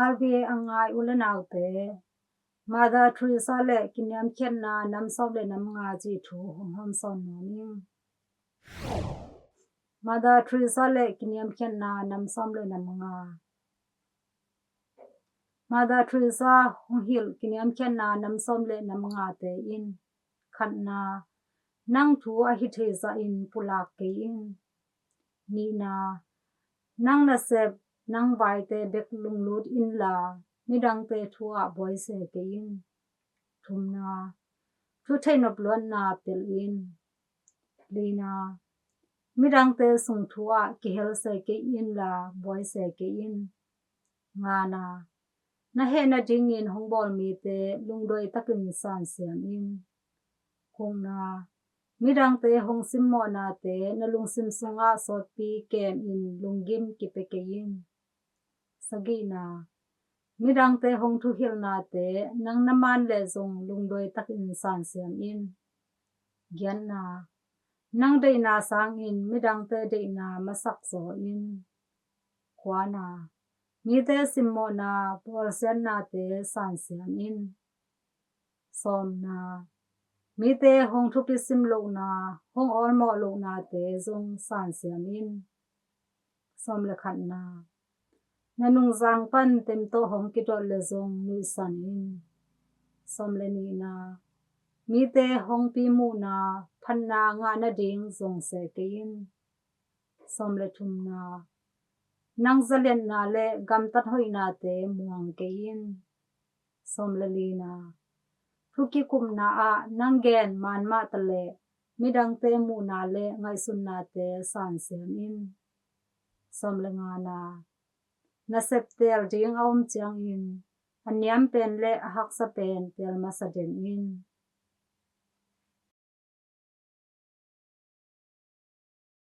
RVA angai ulanaute Mother Teresa le kinyam khen na nam sob le nam nga ji thu hom son noning Mother Teresa le kinyam khen na nam som le nam nga Mother Teresa hong hil kinyam khen na nam som le nam nga te in khan na nang thu a hi theza in pulak ke in ni na nang na sep nang vai te bek lung lut in la midang te thua boy se ke in thum na thu thain op lon na pel in lina midang te sung thua ki hel se ke in la boy se ke in nga na he na ding in hong bol mi te lung doi takin san siam in kong na midang te hong sim mo na te na lung sim sunga sot pi kem in lunggim ki pe ke in sagi na midang te hong thu hil na te nang naman le zong lung doi takin san siam in gian na nang dei na sang in midang te dei na masak zo in kwa na mi te simmo na por sen na te san siam in som na mi te hong thu pi sim lo na hong ol mo lo na te zong san siam in som le khan na nanung zang pan tem to hong ki dol le zong nui san in som le ni na mi te hong pi mu na phan na nga na ding zong se ke in som le thum na nang zalen na le gam tat hoi na te muang ke in som le li na thuki kum na a nang gen man ma ta le midang te mu na le ngai sun na te san siam in som le nga na sep tel ding aum chiang in aniam pen le hak sa pen tel ma sa den in